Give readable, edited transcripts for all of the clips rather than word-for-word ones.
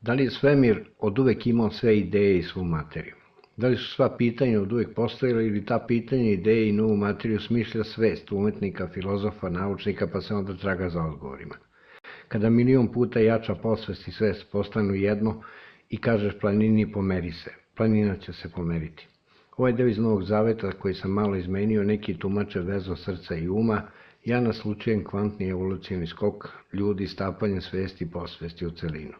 Da li je svemir od uvek imao sve ideje i svu materiju? Da li su sva pitanja od uvek postojala ili ta pitanja, ideje i novu materiju smišlja svest umetnika, filozofa, naučnika, pa se onda traga za odgovorima? Kada milion puta jača podsvest i svest postanu jedno i kažeš planini pomeri se, planina će se pomeriti. Ovaj deo iz Novog Zaveta koji sam malo izmenio, neki tumače vezu srca i uma, ja naslučujem kvantni evolucioni skok ljudi stapanjem svesti i podsvesti u celinu.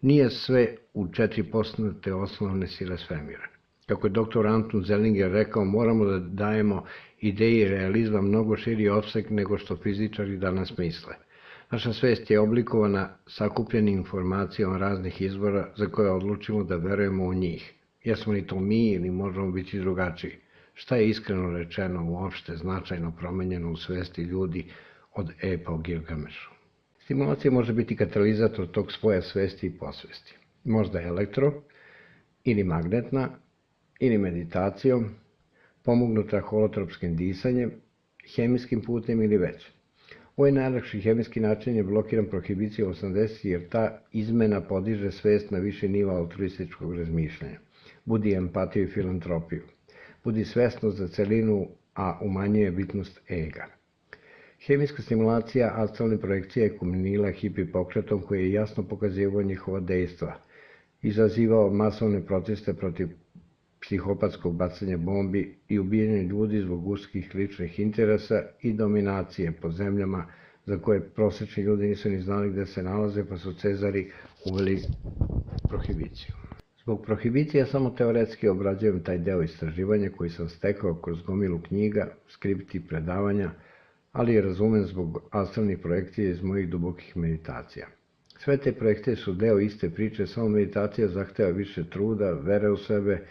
Nije sve u 4 poznate osnovne sile svemira. Kako je dr. Anton Zellinger rekao, moramo da dajemo ideji realizma mnogo širi opseg nego što fizičari danas misle. Naša svest je oblikovana sakupljenim informacijama raznih izvora za koje odlučimo da verujemo u njih. Jesmo li to mi ili možemo biti drugačiji? Šta je iskreno rečeno uopšte značajno promenjeno u svesti ljudi od epa o Gilgamešu? Stimulacija može biti katalizator tog spoja svesti i podsvesti. Možda elektro, ili magnetna, ili meditacijom, pomognuta holotropskim disanjem, hemijskim putem ili već. Ovaj najlakši hemijski način je blokiran prohibicijom 80 jer ta izmena podiže svest na viši nivo altruističkog razmišljanja. Budi empatiju i filantropiju. Budi svesnost za celinu, a umanjuje bitnost ega. Hemijska stimulacija astralne projekcije je kulminila hipi pokretom koji je jasno pokazivao njihova dejstva, izazivao masovne proteste protiv psihopatskog bacanja bombi i ubijanja ljudi zbog uskih ličnih interesa i dominacije po zemljama za koje prosečni ljudi nisu ni znali gde se nalaze, pa su Cezari uveli prohibiciju. Zbog prohibicije ja samo teoretski obrađujem taj deo istraživanja koji sam stekao kroz gomilu knjiga, skripti, predavanja, ali je razumen zbog astralnih projekcija iz mojih dubokih meditacija. Sve te projekcije su deo iste priče, samo meditacija zahteva više truda, vere u sebe,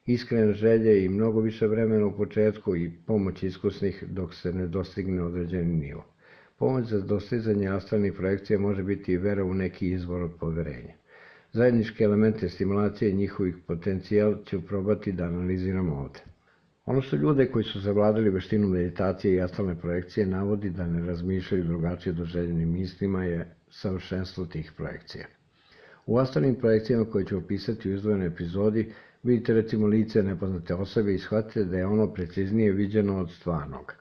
iskrene želje i mnogo više vremena u početku i pomoć iskusnih dok se ne dostigne određeni nivo. Pomoć za dostizanje astralnih projekcija može biti i vera u neki izvor od poverenja. Zajedničke elemente stimulacije njihovih potencijal ću probati da analiziram ovde. Ono što ljude koji su zavladali veštinu meditacije i astralne projekcije navodi da ne razmišljaju drugačije od željenim mislima je savršenstvo tih projekcija. U astralnim projekcijama koje ću opisati u izdvojenoj epizodi vidite recimo lice nepoznate osobe i shvatite da je ono preciznije viđeno od stvarnog.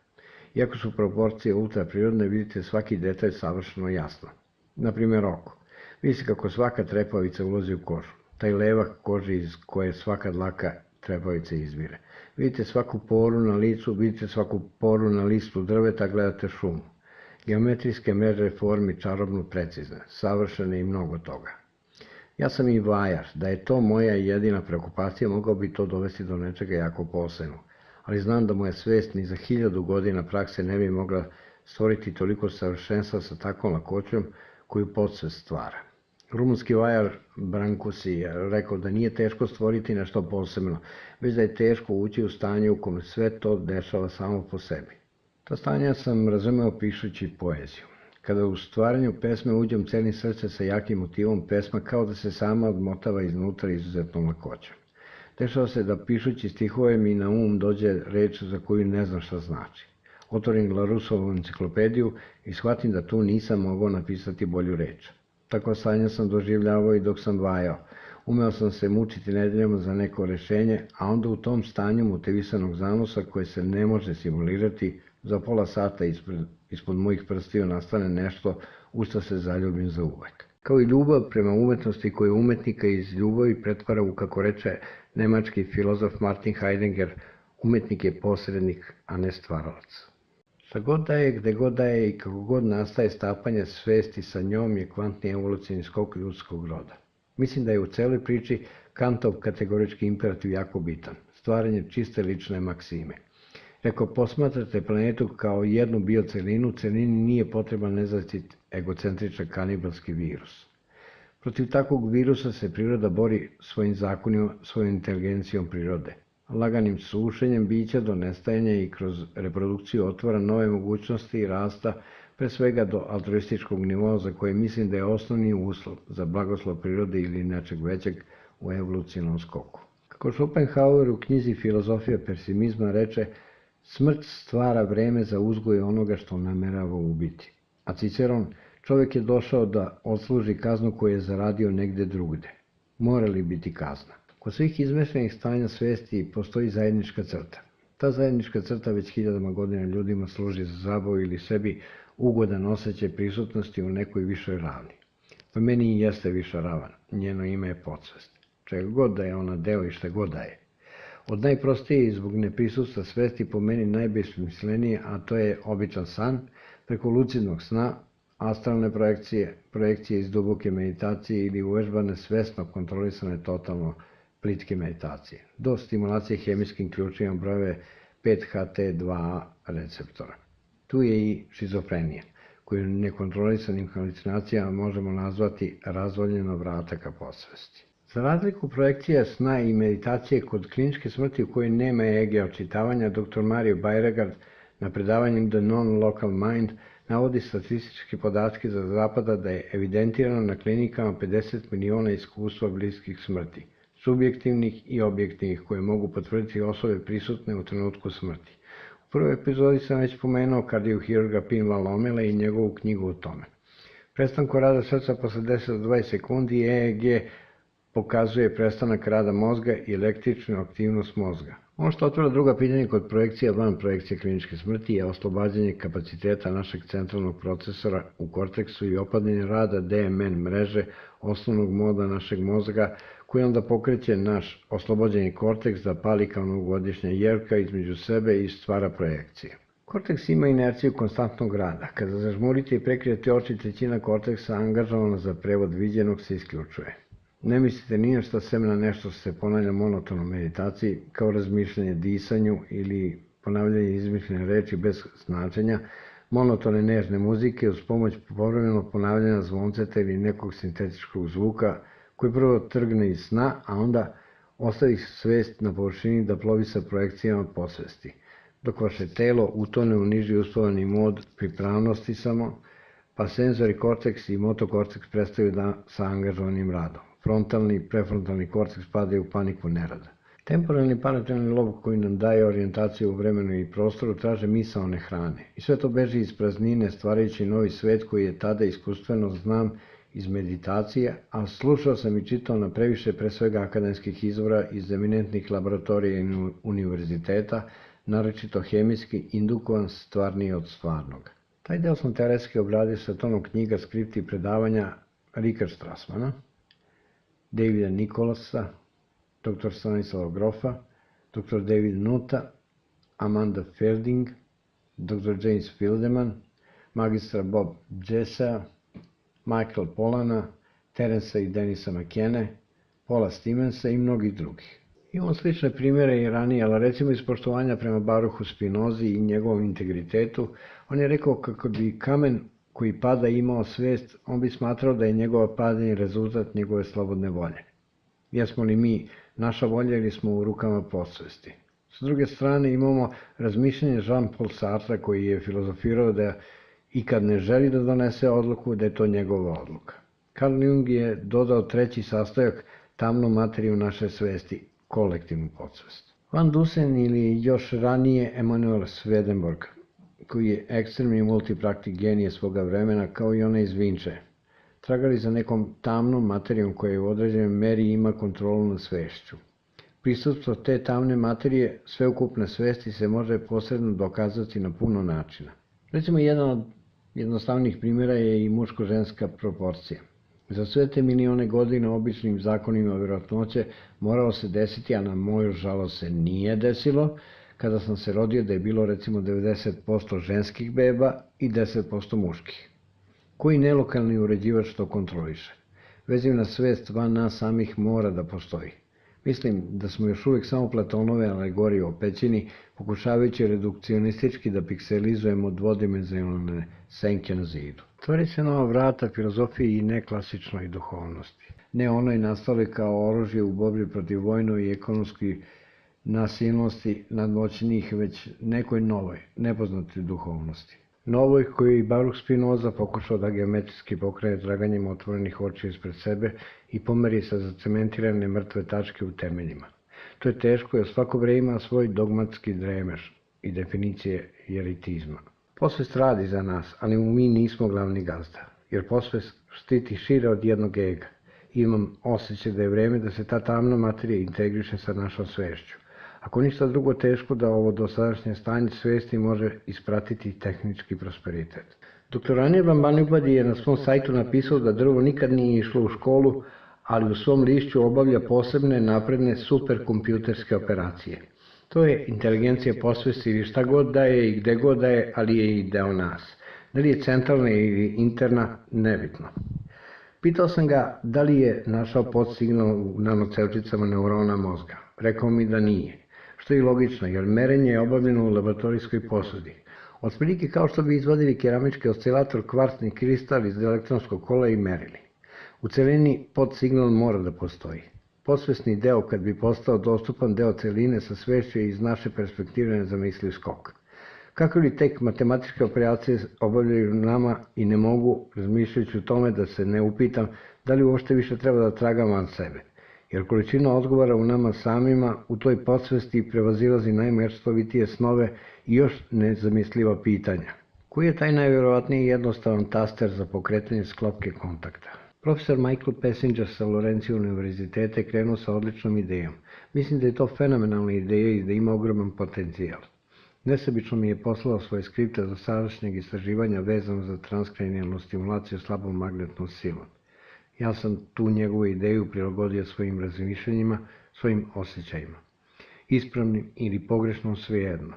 Iako su proporcije ultraprirodne, vidite svaki detalj savršeno jasno. Naprimjer oko. Vidite kako svaka trepavica ulazi u kožu. Taj levak kože iz koje svaka dlaka trepavice izvire. Vidite svaku poru na licu, vidite svaku poru na listu drveta, gledate šumu. Geometrijske mreže formi čarobno precizne, savršene i mnogo toga. Ja sam i vajar, da je to moja jedina preokupacija, mogao bi to dovesti do nečega jako posebnog. Ali znam da moja svest ni za 1000 godina prakse ne bi mogla stvoriti toliko savršenstva sa takvom lakoćom koju podsvest stvara. Rumunski vajar Brankusi je rekao da nije teško stvoriti nešto posebno, već da je teško ući u stanje u kome sve to dešava samo po sebi. Ta stanja sam razumeo pišući poeziju. Kada u stvaranju pesme uđem celim srce sa jakim motivom, pesma kao da se sama odmotava iznutra izuzetnom lakoćom. Dešava se da pišući stihove mi na dođe reč za koju ne znam šta znači. Otvorim Larusovu enciklopediju i shvatim da tu nisam mogao napisati bolju reč. Takva stanja sam doživljavao i dok sam vajao. Umeo sam se mučiti nedeljama za neko rešenje, a onda u tom stanju motivisanog zanosa koje se ne može simulirati, za pola sata ispod mojih prstiju nastane nešto u što se zaljubim za uvek. Kao i ljubav prema umetnosti koju umetnika iz ljubavi pretvara u, kako reče nemački filozof Martin Heidegger, umetnik je posrednik, a ne stvaralac. Šta god da je, gde god da je i kako god nastaje stapanje svesti sa njom je kvantni evolucioni skok ljudskog roda. Mislim da je u celoj priči Kantov kategorički imperativ jako bitan, stvaranje čiste lične maksime. Ako posmatrate planetu kao jednu biocelinu, celini nije potreban nezastit egocentričan kanibalski virus. Protiv takvog virusa se priroda bori svojim zakonima, svojom inteligencijom prirode. Laganim sušenjem bića do nestajanja i kroz reprodukciju otvara nove mogućnosti i rasta, pre svega do altruističkog nivoa za koje mislim da je osnovni uslov za blagoslov prirode ili nečeg većeg u evolucionom skoku. Kako Schopenhauer u knjizi Filozofija pesimizma reče, smrt stvara vreme za uzgoj onoga što namerava ubiti. A Ciceron, Čovjek je došao da odsluži kaznu koju je zaradio negde drugde. Mora li biti kazna? Kod svih izmešljenih stanja svesti postoji zajednička crta. Ta zajednička crta već hiljadama godina ljudima služi za zabavu ili sebi ugodan osjećaj prisutnosti u nekoj višoj ravni. Po meni i jeste viša ravan, njeno ime je podsvest. Čega god da je ona deo i šta god da je. Od najprostije i zbog neprisutstva svesti po meni najbesmislenije, a to je običan san, preko lucidnog sna, astralne projekcije, projekcije iz duboke meditacije ili uvežbane svesno kontrolisane totalno plitke meditacije, do stimulacije hemijskim ključima brojeve 5-HT2A receptora. Tu je i šizofrenija, koju nekontrolisanim halucinacijama možemo nazvati razvoljeno vrata ka podsvesti. Za razliku projekcija sna i meditacije kod kliničke smrti u kojoj nema EEG očitavanja, dr. Mario Bajregard na predavanju The Non-Local Mind navodi statističke podatke za zapada da je evidentirano na klinikama 50 miliona iskustva bliskih smrti, subjektivnih i objektivnih, koje mogu potvrditi osobe prisutne u trenutku smrti. U prvoj epizodi sam već pomenuo kardiohirurga Pinla Lomela i njegovu knjigu o tome. Prestanku rada srca posle 10 do 20 sekundi EEG pokazuje prestanak rada mozga i električnu aktivnost mozga. Ono što otvara druga pitanja kod projekcija van projekcije kliničke smrti je oslobađanje kapaciteta našeg centralnog procesora u korteksu i opadanje rada DMN mreže, osnovnog moda našeg mozga, koji onda pokreće naš oslobođeni korteks da pali kao novogodišnja jelka između sebe i stvara projekcije. Korteks ima inerciju konstantnog rada. Kada zažmurite i prekrijete oči, trećina korteksa angažovana za prevod viđenog se isključuje. Ne mislite ni na šta sem na nešto što se ponavlja monotono u meditaciji, kao razmišljanje disanju ili ponavljanje izmišljene reči bez značenja, monotone nežne muzike uz pomoć povremenog ponavljanja zvonceta ili nekog sintetičkog zvuka koji prvo trgne iz sna, a onda ostavi svest na površini da plovi sa projekcijama podsvesti, dok vaše telo utone u niži uspavani mod pripravnosti samo, pa senzori korteks i motokorteks prestaju sa angažovanim radom. Frontalni i prefrontalni korteks padaju u paniku nerada. Temporalni paratonalni lob koji nam daje orijentaciju u vremenu i prostoru traže misaone hrane. I sve to beži iz praznine stvarajući novi svet koji je tada iskustveno znam iz meditacije, a slušao sam i čitao na previše pre svega akademskih izvora iz eminentnih laboratorija i univerziteta, naročito hemijski, indukovan stvarniji od stvarnog. Taj deo sam teoretski obradio sa tonom knjiga, skripti i predavanja Rika Strassmana, Davida Nikolasa, dr. Stanislava Grofa, dr. David Nuta, Amanda Fielding, dr. James Fildeman, magistra Bob Jessea, Michael Polana, Terensa i Denisa McKenne, Paula Stevensa i mnogih drugih. Imamo slične primjere i ranije, ali recimo iz poštovanja prema Baruchu Spinozi i njegovom integritetu, on je rekao kako bi kamen koji pada imao svest, on bi smatrao da je njegova padanje rezultat njegove slobodne volje. Jesmo li mi naša volja ili smo u rukama podsvesti? S druge strane imamo razmišljanje Jean-Paul Sartra koji je filozofirao da i kad ne želi da donese odluku, da je to njegova odluka. Carl Jung je dodao treći sastojak, tamnu materiju naše svesti, kolektivnu podsvest. Van Dusen ili još ranije Emanuel Swedenborg, koji je ekstremni multipraktik genije svoga vremena, kao i ona iz Vinče, tragali za nekom tamnom materijom koja u određenoj meri ima kontrolu nad svešću. Prisutstvo te tamne materije, sveukupne svesti, se može posredno dokazati na puno načina. Recimo, jedan od jednostavnih primjera je i muško-ženska proporcija. Za sve te milione godina običnim zakonima verovatnoće moralo se desiti, a na moju žalost se nije desilo, kada sam se rodio da je bilo recimo 90% ženskih beba i 10% muških. Koji nelokalni uređivač to kontroliše? Vezivna svest van nas samih mora da postoji. Mislim da smo još uvijek samo Platonove alegorije o pećini, pokušavajući redukcionistički da pikselizujemo dvodimenzionalne senke na zidu. Tvori se nova vrata filozofiji i neklasičnoj duhovnosti. Ne onoj nastale kao oružje u borbi protiv vojnoj i ekonomskoj nasilnosti nadmoćnijih, već nekoj novoj, nepoznatoj duhovnosti. Novoj koju je i Baruch Spinoza pokušao da geometrijski pokrene traganjem otvorenih očiju ispred sebe i pomeri sa zacementirane mrtve tačke u temeljima. To je teško jer svako vreme ima svoj dogmatski dremež i definicije jeritizma. Posvest radi za nas, ali mi nismo glavni gazda. jer podsvest štiti šire od jednog ega. Imam osjećaj da je vreme da se ta tamna materija integriše sa našom svešću. Ako ništa drugo, teško da ovo dosadašnje stanje svesti može ispratiti tehnički prosperitet. Dr. Anir Bambanipadi je na svom sajtu napisao da drvo nikad nije išlo u školu, ali u svom lišću obavlja posebne napredne superkompjuterske operacije. To je inteligencija podsvesti ili šta god da je i gde god da je, ali je i deo nas. Da li je centralna ili interna, nebitno. Pitao sam ga da li je našao podsignal u nanocevčicama neurona mozga. Rekao mi da nije, što je logično jer merenje je obavljeno u laboratorijskoj posudi. Otprilike kao što bi izvadili keramički oscilator, kvartni kristal iz elektronskog kola i merili. U celini podsignal mora da postoji. Podsvesni deo, kad bi postao dostupan deo celine sa svešću, je iz naše perspektive nezamisliv skok. Kako li tek matematičke operacije obavljaju nama i ne mogu, razmišljajući o tome da se ne upitam da li uopšte više treba da tragam van sebe, jer količina odgovora u nama samima u toj podsvesti prevazilazi najmeštovitije snove i još nezamisliva pitanja. Koji je taj najvjerovatniji jednostavan taster za pokretanje sklopke kontakta? Profesor Michael Passenger sa Lorencija univerziteta je krenuo sa odličnom idejom. Mislim da je to fenomenalna ideja i da ima ogroman potencijal. Nesebično mi je poslao svoje skripte za sadašnjeg istraživanja vezano za transkranijalnu stimulaciju slabom magnetnom silom. Ja sam tu njegovu ideju prilagodio svojim razmišljanjima, svojim osjećajima. Ispravnim ili pogrešnom, svejedno.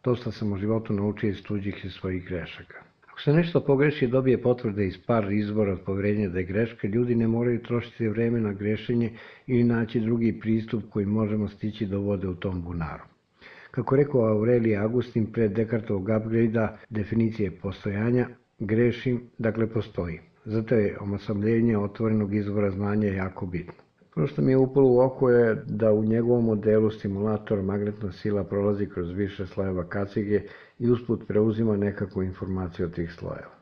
Dosta sam u životu naučio iz tuđih i svojih grešaka. Ako se nešto pogreši, dobije potvrde iz par izvora od poverenja da je greška, ljudi ne moraju trošiti vreme na grešenje ili naći drugi pristup koji možemo stići do vode u tom bunaru. Kako rekao Aurelije Agustin pre Dekartovog upgrade-a definicije postojanja, grešim, dakle postoji. Zato je omasamljenje otvorenog izvora znanja jako bitno. Prvo što mi je upalo u oko je da u njegovom modelu stimulator magnetna sila prolazi kroz više slojeva kacige i usput preuzima nekakvu informaciju od tih slojeva.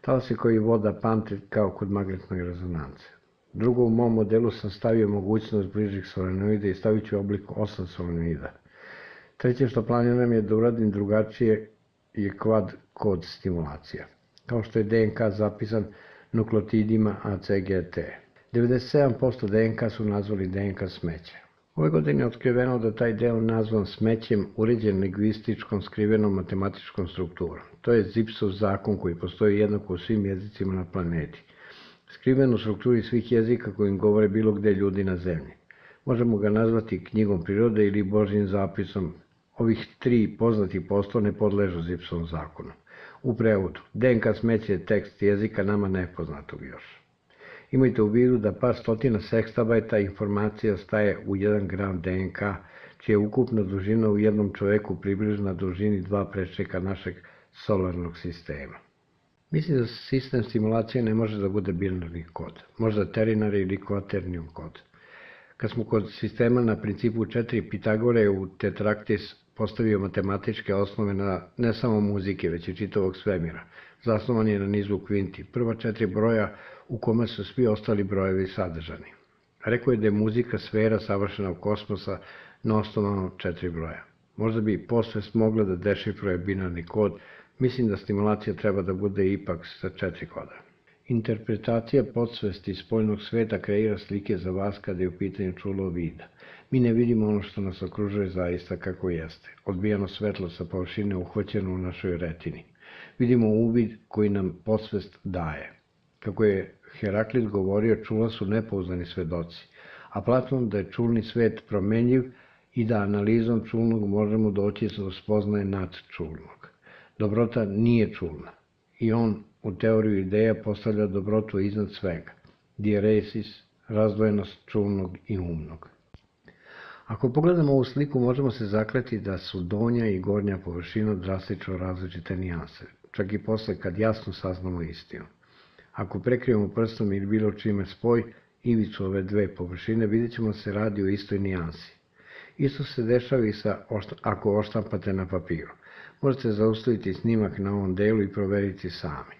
Talasi koji voda pamte kao kod magnetnoj rezonance. Drugo, u mom modelu sam stavio mogućnost bližih solenoida i stavit ću oblik 8 solenoida. Treće što planiram je da uradim drugačije je kvad kod stimulacija, kao što je DNK zapisan nukleotidima ACGT. 97% DNK su nazvali DNK smeće. Ove godine je otkriveno da taj deo nazvan smećem uređen lingvističkom skrivenom matematičkom strukturom. To je Zipsov zakon koji postoji jednako u svim jezicima na planeti. Skriven u strukturi svih jezika kojim govore bilo gde ljudi na zemlji. Možemo ga nazvati knjigom prirode ili Božjim zapisom. Ovih 3 poznati posto ne podležu Zipsovom zakonu. U prevodu, DNK smeće je tekst jezika nama nepoznatog još. Imajte u vidu da par stotina sekstabajta informacija staje u 1 gram DNK, čija je ukupna dužina u jednom čoveku približna dužini 2 prečnika našeg solarnog sistema. Mislim da sistem stimulacije ne može da bude binarni kod, možda terinari ili kvaternium kod. Kad smo kod sistema na principu 4 Pitagore u Tetraktis postavio matematičke osnove na ne samo muzike, već i čitavog svemira. Zasnovan je na nizu kvinti, prva 4 broja u kome su svi ostali brojevi sadržani. Rekao je da je muzika sfera savršenog kosmosa na osnovano 4 broja. Možda bi podsvest mogla da dešifruje binarni kod, mislim da stimulacija treba da bude ipak sa 4 koda. Interpretacija podsvesti spoljnog sveta kreira slike za vas kada je u pitanju čulo vida. Mi ne vidimo ono što nas okružuje zaista kako jeste, odbijano svetlo sa površine uhvaćeno u našoj retini. Vidimo uvid koji nam podsvest daje. Kako je Heraklit govorio, čula su nepouzdani svedoci, a Platon da je čulni svet promenljiv i da analizom čulnog možemo doći do spoznaje nadčulnog. Dobrota nije čulna i on u teoriju ideja postavlja dobrotu iznad svega, diaresis, razdvojenost čulnog i umnog. Ako pogledamo ovu sliku, možemo se zakleti da su donja i gornja površina drastično različite nijanse, čak i posle kad jasno saznamo istinu. Ako prekrijemo prstom ili bilo čime spoj, ivicu ove dve površine, vidjet ćemo da se radi o istoj nijansi. Isto se dešava i ako oštampate na papiru. Možete zaustaviti snimak na ovom delu i proveriti sami.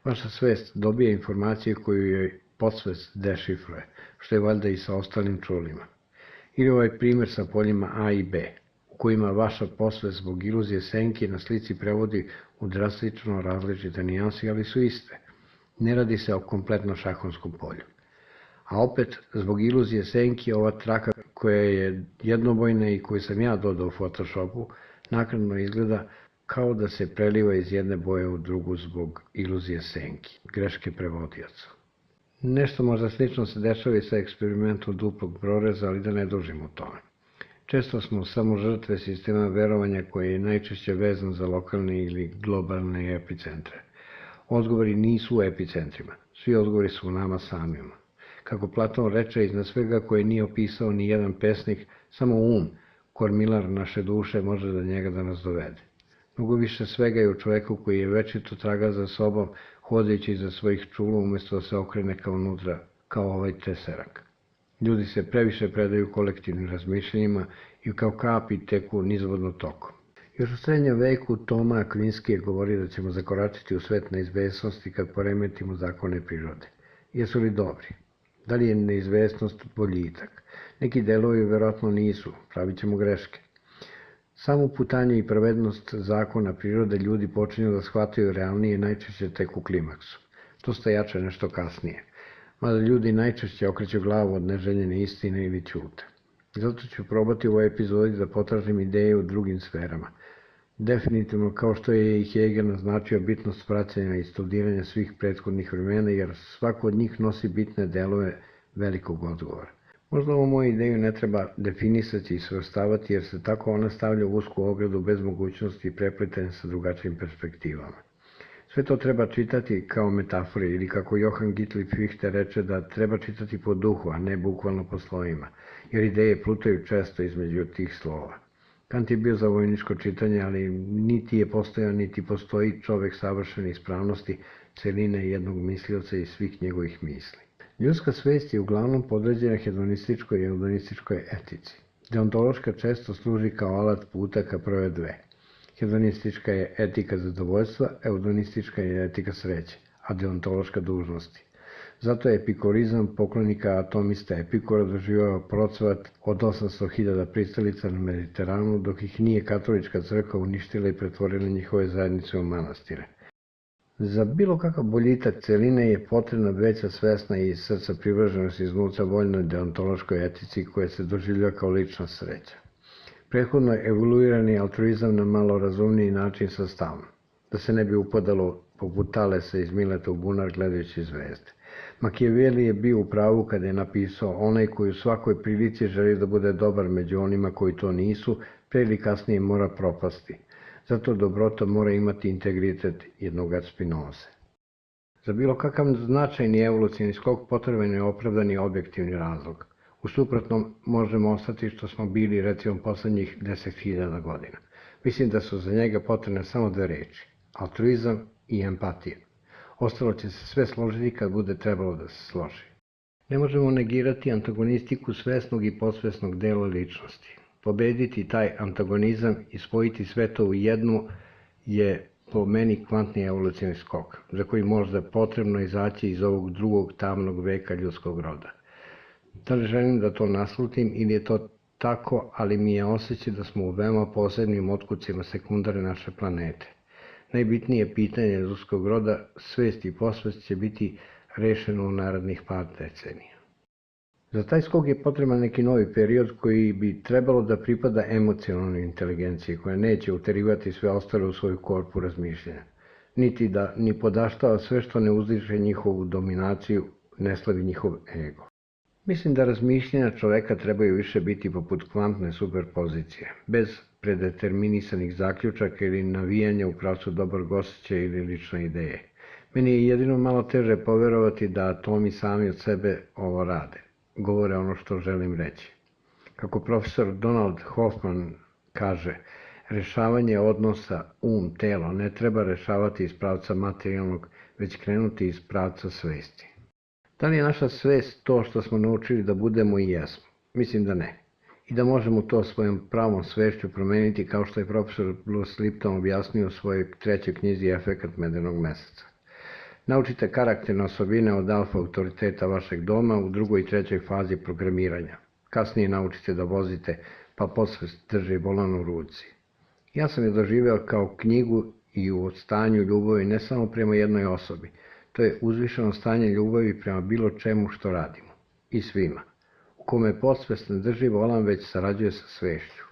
Vaša svest dobije informacije koju joj podsvest dešifruje, što je valjda i sa ostalim čulima. Ili ovaj primjer sa poljima A i B, u kojima vaša podsvest zbog iluzije senke na slici prevodi u drastično različite nijanse, ali su iste. Ne radi se o kompletnom šahovskom polju. A opet, zbog iluzije senki, ova traka koja je jednobojna i koju sam ja dodao u Photoshopu, naknadno izgleda kao da se preliva iz jedne boje u drugu zbog iluzije senki, greške prevodioca. Nešto možda slično se dešava i sa eksperimentom duplog proreza, ali da ne dužimo o tome. Često smo samo žrtve sistema verovanja koji je najčešće vezan za lokalne ili globalne epicentre. Odgovori nisu u epicentrima, svi odgovori su u nama samima. Kako Platon reče, iznad svega koje nije opisao ni jedan pesnik, samo kormilar naše duše, može do njega da nas dovede. Mnogo više svega je u čoveku koji je večito traga za sobom, hodajući iza svojih čula, umesto da se okrene kao unutra, kao ovaj teserak. Ljudi se previše predaju kolektivnim razmišljenjima i kao kapi teku nizvodno tokom. Još u srednjem veku Toma Akvinski je govorio da ćemo zakoračiti u svet neizvesnosti kad poremetimo zakone prirode. Jesu li dobri? Da li je neizvesnost boljitak? Neki delovi verovatno nisu, pravit ćemo greške. Samo putanje i pravednost zakona prirode ljudi počinju da shvataju realnije najčešće tek u klimaksu. To stajače nešto kasnije. Mada ljudi najčešće okreću glavu od neželjene istine ili ćute. Zato ću probati u ovoj epizodi da potražim ideje u drugim sferama. Definitivno, kao što je i Hegel naznačio bitnost praćenja i studiranja svih prethodnih vremena, jer svako od njih nosi bitne delove velikog odgovora. Možda ovu moju ideju ne treba definisati i svrstavati, jer se tako ona stavlja u usku ogradu bez mogućnosti preplitanja sa drugačijim perspektivama. Sve to treba čitati kao metafore ili kako Johann Gottlieb Fichte reče da treba čitati po duhu, a ne bukvalno po slovima, jer ideje plutaju često između tih slova. Kant je bio za vojničko čitanje, ali niti je postojao, niti postoji čovek savršene ispravnosti, celine jednog mislioca i svih njegovih misli. Ljudska svest je uglavnom podređena hedonističkoj i eudonističkoj etici. Deontološka često služi kao alat puta ka prve dve. Hedonistička je etika zadovoljstva, eudonistička je etika sreće, a deontološka dužnosti. Zato je epikurizam poklonika atomista Epikura doživao procvat od 800.000 pristalica na Mediteranu, dok ih nije katolička crkva uništila i pretvorila njihove zajednice u manastire. Za bilo kakav boljitak celine je potrebna veća svesna i srca privrženost iznutra voljnoj deontološkoj etici koja se doživlja kao lična sreća. Prethodno je evoluirani altruizam na malo razumniji način sastavljen, da se ne bi upadalo poput Talesa iz Mileta u bunar gledajući zvezde. Machiavelli je bio u pravu kada je napisao: onaj koji u svakoj prilici želi da bude dobar među onima koji to nisu, pre ili kasnije mora propasti. Zato dobrota mora imati integritet jednog Spinoze. Za bilo kakav značajni evolucioni skok potreban je opravdani objektivni razlog. U suprotnom možemo ostati što smo bili recimo poslednjih 10.000 godina. Mislim da su za njega potrebne samo dve reči: altruizam i empatija. Ostalo će se sve složiti kad bude trebalo da se složi. Ne možemo negirati antagonistiku svesnog i podsvesnog dela ličnosti. Pobediti taj antagonizam i spojiti sve to u jednu je po meni kvantni evolucioni skok, za koji možda potrebno izaći iz ovog drugog tamnog veka ljudskog roda. Da li želim da to naslutim ili je to tako, ali mi je osjećaj da smo u veoma posebnim otkucima sekundare naše planete. Najbitnije pitanje ljudskog roda, svest i posvest, će biti rešeno u narednih par decenija. Za taj skok je potreban neki novi period koji bi trebalo da pripada emocionalnoj inteligenciji, koja neće uterivati sve ostale u svoju korpu razmišljanja, niti da ni podaštava sve što ne uzdiže njihovu dominaciju, ne slavi njihov ego. Mislim da razmišljanja čoveka trebaju više biti poput kvantne superpozicije, bez predeterminisanih zaključaka ili navijanja u pravcu dobrog osjećaja ili lične ideje. Meni je jedino malo teže poverovati da atomi sami od sebe ovo rade, govore ono što želim reći. Kako profesor Donald Hoffman kaže, rešavanje odnosa telo ne treba rešavati iz pravca materijalnog, već krenuti iz pravca svesti. Da li je naša svest to što smo naučili da budemo i jesmo? Mislim da ne. I da možemo to svojom pravom svešću promeniti, kao što je profesor Bruce Lipton objasnio u svojoj trećoj knjizi Efekat medenog meseca. Naučite karakterne osobine od alfa autoriteta vašeg doma u drugoj i trećoj fazi programiranja. Kasnije naučite da vozite, pa podsvest drži volan u ruci. Ja sam je doživeo kao knjigu i u stanju ljubavi ne samo prema jednoj osobi. To je uzvišeno stanje ljubavi prema bilo čemu što radimo i svima, u kome podsvest ne drži volan, već sarađuje sa svešću.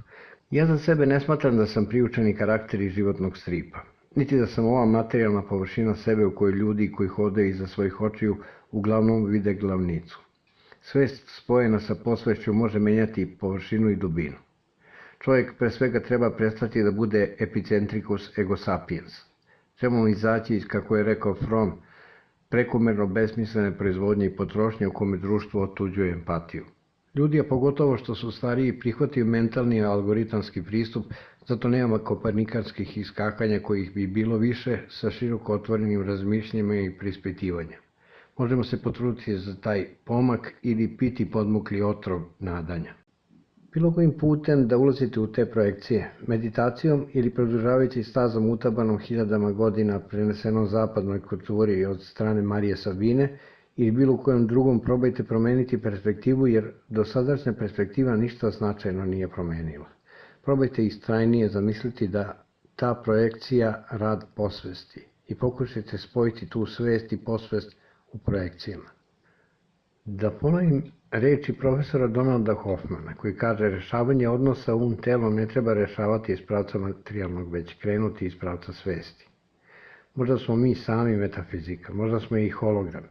Ja za sebe ne smatram da sam priučeni karakter iz životnog stripa, niti da sam ova materijalna površina sebe u kojoj ljudi koji hodaju iza svojih očiju uglavnom vide glavnicu. Svest spojena sa posvešću može menjati površinu i dubinu. Čovjek pre svega treba prestati da bude epicentricus ego sapiens. Treba mu izaći iz, kako je rekao Fromm, prekomerno besmislene proizvodnje i potrošnje u kome društvo otuđuje empatiju. Ljudi, a pogotovo što su stariji, prihvatio mentalni algoritamski pristup, zato nema kopernikanskih iskakanja kojih bi bilo više sa široko otvorenim razmišljanjima i preispitivanjem. Možemo se potruditi za taj pomak ili piti podmukli otrov nadanja. Bilo kojim putem da ulazite u te projekcije, meditacijom ili produžavajući stazom utabanom hiljadama godina prenesenom zapadnoj kulturi od strane Marije Sabine, ili bilo kojem drugom probajte promeniti perspektivu, jer dosadašnja perspektiva ništa značajno nije promenila. Probajte istrajnije zamisliti da ta projekcija rad posvesti i pokušajte spojiti tu svest i posvest u projekcijama. Da ponovim reči profesora Donalda Hoffmana, koji kaže: rešavanje odnosa telom ne treba rešavati iz pravca materijalnog, već krenuti iz pravca svesti. Možda smo mi sami metafizika, možda smo i hologram.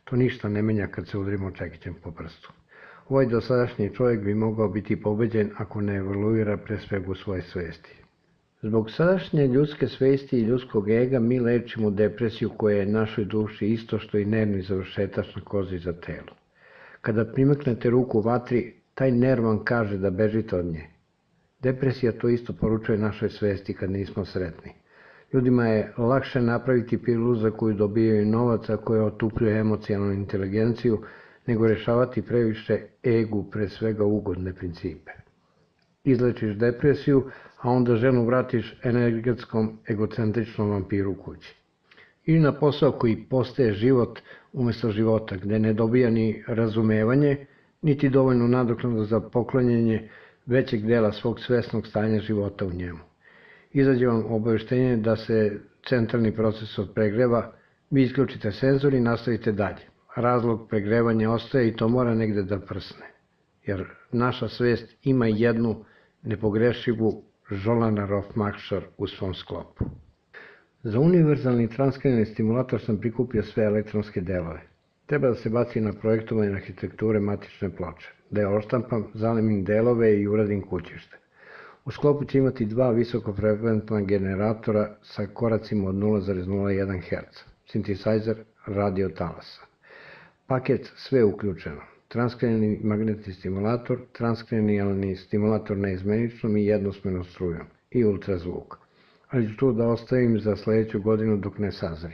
To ništa ne menja kad se udrimo čekićem po prstu. Ovaj dosadašnji čovjek bi mogao biti pobeđen ako ne evoluira pre svega u svoje svesti. Zbog sadašnje ljudske svesti i ljudskog ega mi lečimo depresiju koja je našoj duši isto što i nervni završetač na kozi za telo. Kada primaknete ruku u vatri, taj nerv vam kaže da bežite od nje. Depresija to isto poručuje našoj svesti kad nismo sretni. Ljudima je lakše napraviti pilu za koju dobijaju novac, a koja otupljuje emocionalnu inteligenciju, nego rešavati previše egu, pre svega ugodne principe. Izlečiš depresiju, a onda ženu vratiš energetskom egocentričnom vampiru kući. Ili na posao koji postaje život umesto života, gde ne dobija ni razumevanje, niti dovoljnu nadoknadu za poklanjanje većeg dela svog svesnog stanja života u njemu. Izađe vam obaveštenje da se centralni procesor pregreva, vi isključite senzor i nastavite dalje. Razlog pregrevanja ostaje i to mora negde da prsne, jer naša svest ima jednu nepogrešivu Žolanarov-Makšar u svom sklopu. Za univerzalni transkreni stimulator sam prikupio sve elektronske delove. Treba da se baci na projektovanje arhitekture matične ploče, da je oštampam, zalemim delove i uradim kućište. U sklopu će imati dva visokofrekventna generatora sa koracima od 0,01 Hz, sintesajzer radio talasa. Paket sve uključeno, transkrenijalni magnetni stimulator, transkrenijalni stimulator neizmeničnom i jednosmernom strujom i ultrazvuk, ali ću to da ostavim za sledeću godinu dok ne sazri.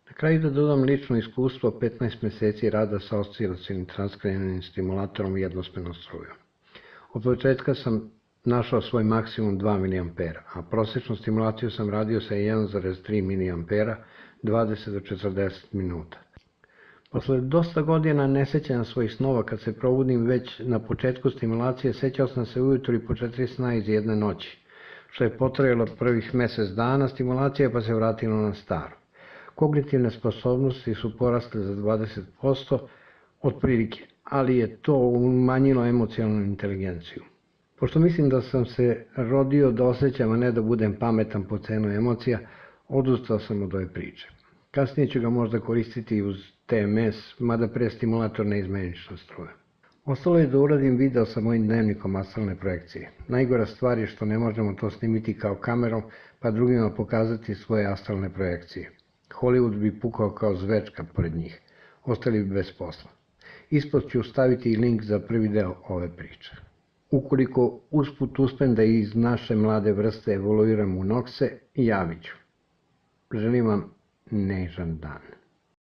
Na kraju da dodam lično iskustvo 15 meseci rada sa oscilacionim transkrenijalnim stimulatorom i jednosmernom strujom. Od početka sam našao svoj maksimum 2 mA, a prosečnu stimulaciju sam radio sa 1,3 mA 20 do 40 minuta. Posle dosta godina nesećanja svojih snova, kad se probudim već na početku stimulacije, sećao sam se ujutru i po 4 sna iz jedne noći, što je potrajalo prvih mesec dana stimulacije pa se vratilo na staro. Kognitivne sposobnosti su porasle za 20% otprilike, ali je to umanjilo emocionalnu inteligenciju. Pošto mislim da sam se rodio da osjećam, a ne da budem pametan po cenu emocija, odustao sam od ove priče. Kasnije ću ga možda koristiti uz TMS, mada pre stimulator neizmenična struja. Ostalo je da uradim video sa mojim dnevnikom astralne projekcije. Najgora stvar je što ne možemo to snimiti kao kamerom, pa drugima pokazati svoje astralne projekcije. Hollywood bi pukao kao zvečka pored njih. Ostali bi bez posla. Ispod ću staviti i link za prvi deo ove priče. Ukoliko usput uspem da iz naše mlade vrste evoluiram u nokse, javit ću. Želim vam nežan dan.